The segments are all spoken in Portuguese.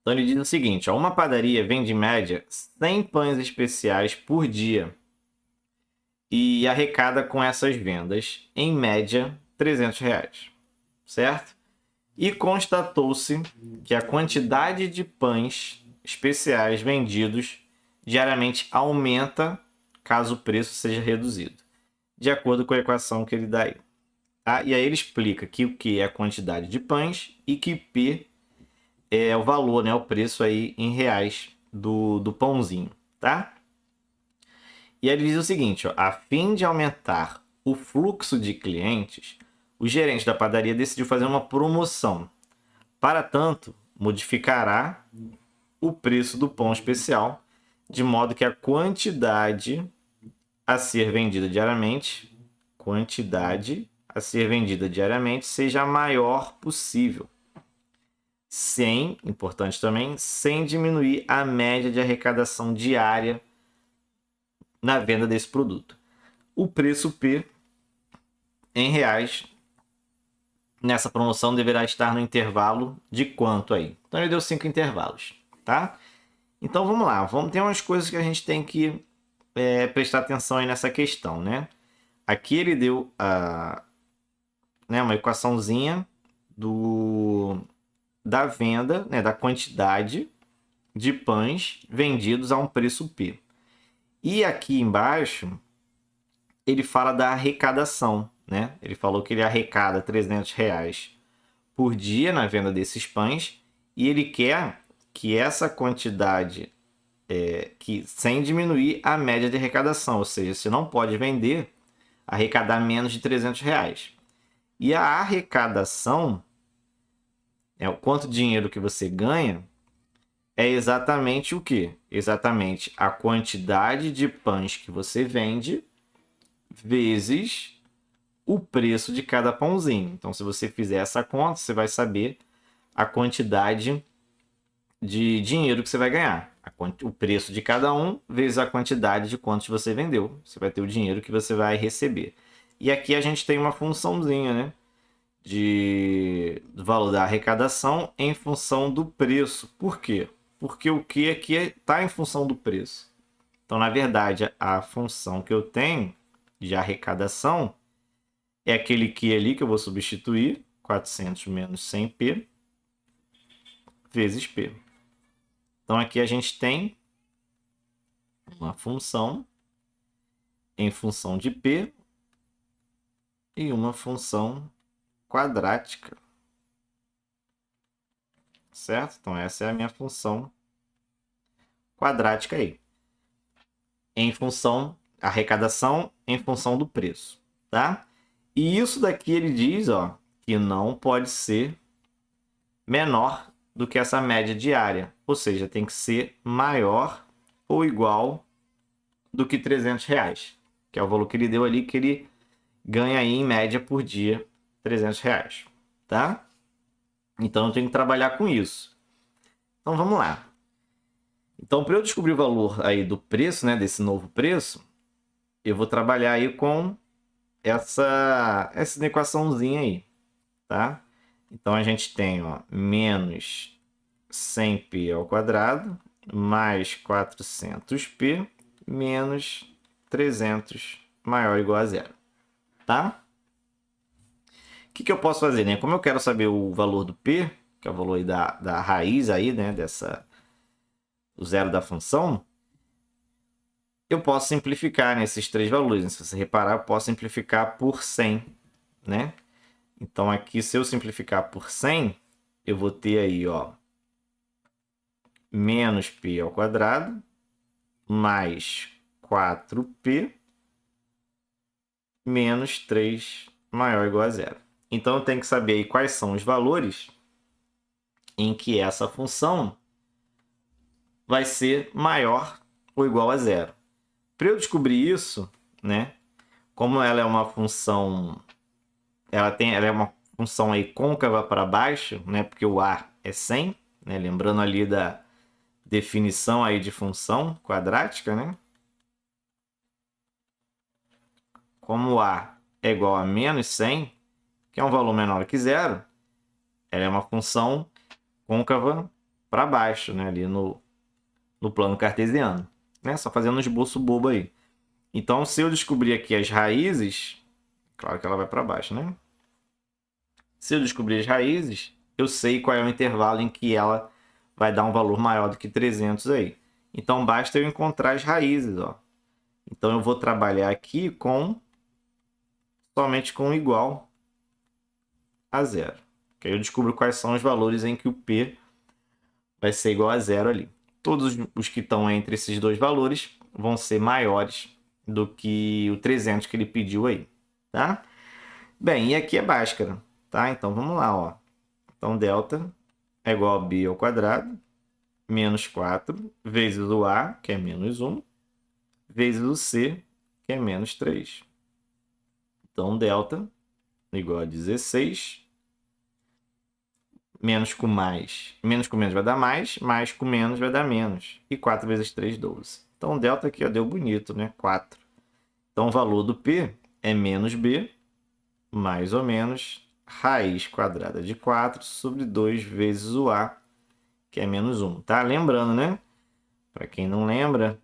Então ele diz o seguinte, ó, uma padaria vende em média 100 pães especiais por dia e arrecada com essas vendas, em média, R$ 300, certo? E constatou-se que a quantidade de pães especiais vendidos diariamente aumenta caso o preço seja reduzido, de acordo com a equação que ele dá aí. Tá? E aí ele explica que o Q é a quantidade de pães e que P é o valor, né, o preço aí em reais do pãozinho, tá? E aí ele diz o seguinte, ó, a fim de aumentar o fluxo de clientes, o gerente da padaria decidiu fazer uma promoção. Para tanto, modificará o preço do pão especial, de modo que a quantidade a ser vendida diariamente seja a maior possível. Sem, importante também, sem diminuir a média de arrecadação diária na venda desse produto. O preço P em reais nessa promoção deverá estar no intervalo de quanto aí? Então ele deu 5 intervalos, tá? Então vamos lá, vamos ter umas coisas que a gente tem que prestar atenção aí nessa questão, né? Aqui ele deu uma equaçãozinha da venda, né, da quantidade de pães vendidos a um preço P. E aqui embaixo ele fala da arrecadação, né? Ele falou que ele arrecada R$ 300 por dia na venda desses pães e ele quer que essa quantidade que sem diminuir a média de arrecadação, ou seja, você não pode vender, arrecadar menos de R$ 300. E a arrecadação, o quanto dinheiro que você ganha, é exatamente o quê? Exatamente a quantidade de pães que você vende vezes o preço de cada pãozinho. Então, se você fizer essa conta, você vai saber a quantidade de dinheiro que você vai ganhar. O preço de cada um vezes a quantidade de quantos você vendeu. Você vai ter o dinheiro que você vai receber. E aqui a gente tem uma funçãozinha, né? Do valor da arrecadação em função do preço. Por quê? Porque o que aqui está em função do preço. Então, na verdade, a função que eu tenho de arrecadação é aquele que ali que eu vou substituir, 400 menos 100p, vezes p. Então, aqui a gente tem uma função em função de p e uma função quadrática. Certo? Então, essa é a minha função quadrática aí. Em função, arrecadação em função do preço. Tá? E isso daqui ele diz, ó, que não pode ser menor do que essa média diária. Ou seja, tem que ser maior ou igual do que R$ 300, que é o valor que ele deu ali, que ele ganha aí em média por dia R$ 300, tá? Então eu tenho que trabalhar com isso. Então vamos lá. Então para eu descobrir o valor aí do preço, né, desse novo preço, eu vou trabalhar aí com essa equaçãozinha aí, tá? Então a gente tem, ó, menos 100p ao quadrado mais 400p menos 300 maior ou igual a zero, tá? O que eu posso fazer, né? Como eu quero saber o valor do p, que é o valor aí da raiz aí, né, o zero da função, eu posso simplificar nesses três valores. Se você reparar, eu posso simplificar por 100, né? Então aqui, se eu simplificar por 100, eu vou ter aí, ó, menos p ao quadrado mais 4p menos 3 maior ou igual a zero. Então eu tenho que saber aí quais são os valores em que essa função vai ser maior ou igual a zero. Para eu descobrir isso, né, como ela é uma função, ela é uma função aí côncava para baixo, né, porque o a é 100, né, lembrando ali da definição aí de função quadrática, né? Como a é igual a menos 100, que é um valor menor que zero, ela é uma função côncava para baixo, né? Ali no plano cartesiano, né? Só fazendo um esboço bobo aí. Então, se eu descobrir aqui as raízes, claro que ela vai para baixo, né? Se eu descobrir as raízes, eu sei qual é o intervalo em que ela vai dar um valor maior do que 300 aí. Então, basta eu encontrar as raízes, ó. Então, eu vou trabalhar aqui somente com igual a zero. Que aí eu descubro quais são os valores em que o P vai ser igual a zero ali. Todos os que estão entre esses dois valores vão ser maiores do que o 300 que ele pediu aí, tá? Bem, e aqui é Bhaskara, tá? Então, vamos lá, ó. Então, delta é igual a b ao quadrado, menos 4, vezes o a, que é menos 1, vezes o c, que é menos 3. Então, delta igual a 16, menos com menos vai dar mais com menos vai dar menos. E 4 vezes 3, 12. Então, delta aqui ó, deu bonito, né? 4. Então, o valor do P é menos b, mais ou menos, raiz quadrada de 4 sobre 2 vezes o a, que é menos 1. Tá? Lembrando, né? Para quem não lembra,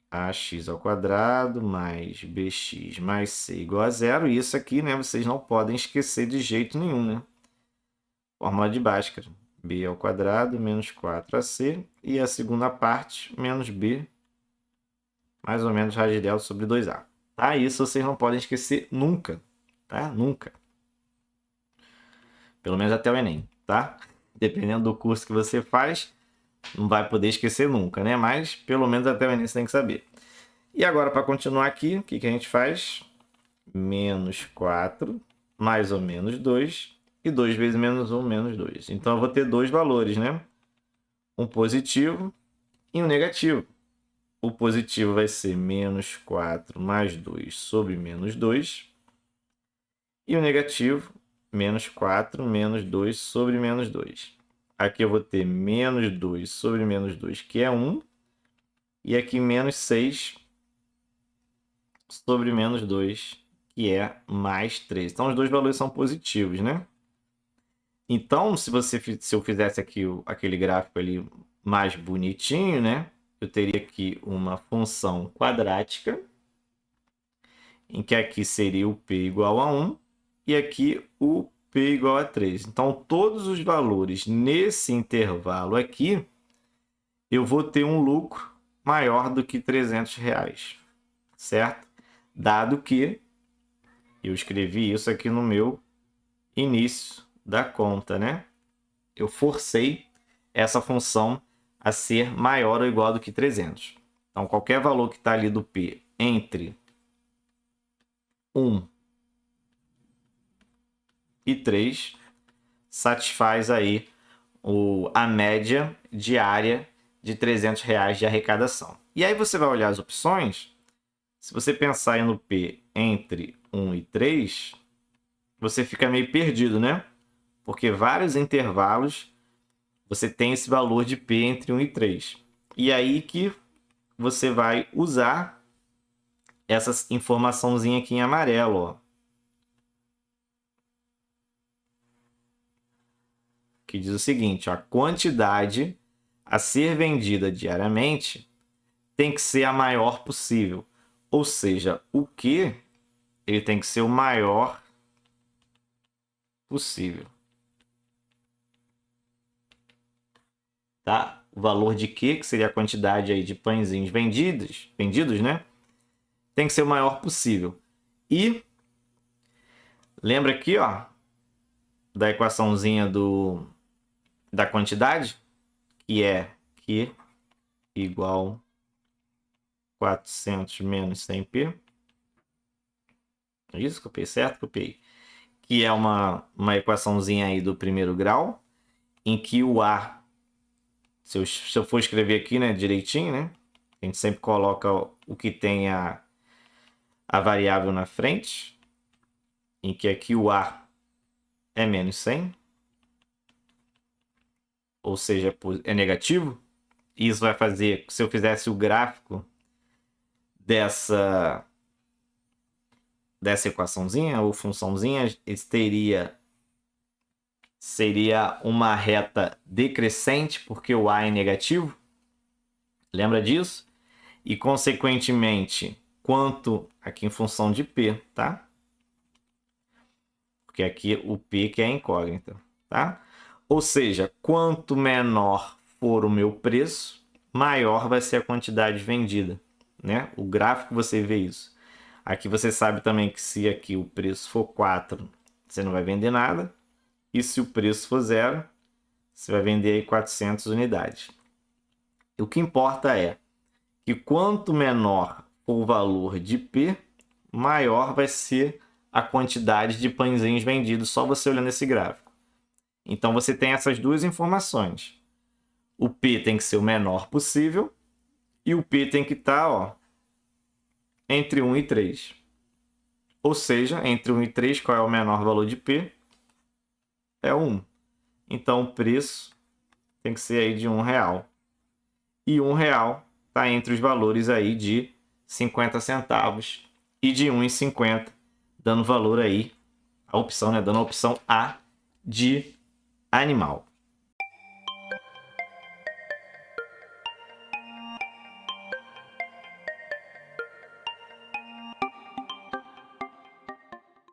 ax ao quadrado mais bx mais c igual a zero. E isso aqui, né? Vocês não podem esquecer de jeito nenhum, né? Fórmula de Bhaskara. B ao quadrado menos 4ac. E a segunda parte, menos b, mais ou menos raiz delta sobre 2a. Tá? Isso vocês não podem esquecer nunca. Tá? Nunca. Pelo menos até o Enem, tá? Dependendo do curso que você faz, não vai poder esquecer nunca, né? Mas pelo menos até o Enem você tem que saber. E agora, para continuar aqui, o que a gente faz? Menos 4, mais ou menos 2. E 2 vezes menos 1, menos 2. Então, eu vou ter dois valores, né? Um positivo e um negativo. O positivo vai ser menos 4 mais 2 sobre menos 2. E o negativo, menos 4 menos 2 sobre menos 2. Aqui eu vou ter menos 2 sobre menos 2, que é 1. E aqui menos 6 sobre menos 2, que é mais 3. Então, os dois valores são positivos, né? Então, se eu fizesse aqui aquele gráfico ali mais bonitinho, né? Eu teria aqui uma função quadrática, em que aqui seria o p igual a 1 e aqui o p igual a 3. Então, todos os valores nesse intervalo aqui, eu vou ter um lucro maior do que R$300, certo? Dado que eu escrevi isso aqui no meu início da conta, né? Eu forcei essa função a ser maior ou igual do que 300. Então, qualquer valor que está ali do P entre 1 e 3 satisfaz aí a média diária de R$300 de arrecadação. E aí você vai olhar as opções. Se você pensar no P entre 1 e 3, você fica meio perdido, né? Porque vários intervalos você tem esse valor de P entre 1 e 3. E aí que você vai usar essa informaçãozinha aqui em amarelo, ó. Que diz o seguinte, ó, a quantidade a ser vendida diariamente tem que ser a maior possível. Ou seja, o Q ele tem que ser o maior possível. Tá? O valor de Q, que seria a quantidade aí de pãezinhos vendidos, né? Tem que ser o maior possível. E lembra aqui, ó, da equaçãozinha da quantidade, que é Q igual 400 menos 100p. Isso, copiei certo? Copiei. Que é uma equaçãozinha aí do primeiro grau, em que o A, se eu for escrever aqui, né, direitinho, né? A gente sempre coloca o que tem a variável na frente, em que aqui o A é menos 100, ou seja, é negativo. Isso vai fazer, se eu fizesse o gráfico dessa equaçãozinha ou funçãozinha, teria seria uma reta decrescente, porque o A é negativo. Lembra disso? E, consequentemente, quanto aqui em função de P, tá? Porque aqui o P que é a incógnita, tá? Ou seja, quanto menor for o meu preço, maior vai ser a quantidade vendida, né? O gráfico você vê isso. Aqui você sabe também que se aqui o preço for 4, você não vai vender nada. E se o preço for 0, você vai vender aí 400 unidades. E o que importa é que quanto menor for o valor de P, maior vai ser a quantidade de pãezinhos vendidos, só você olhando esse gráfico. Então você tem essas duas informações. O P tem que ser o menor possível e o P tem que estar entre 1 e 3. Ou seja, entre 1 e 3, qual é o menor valor de P? É 1. Então o preço tem que ser aí de R$1. E R$1 está entre os valores aí de 50 centavos e de 1,50, dando valor aí a opção, né? Dando a opção A de animal.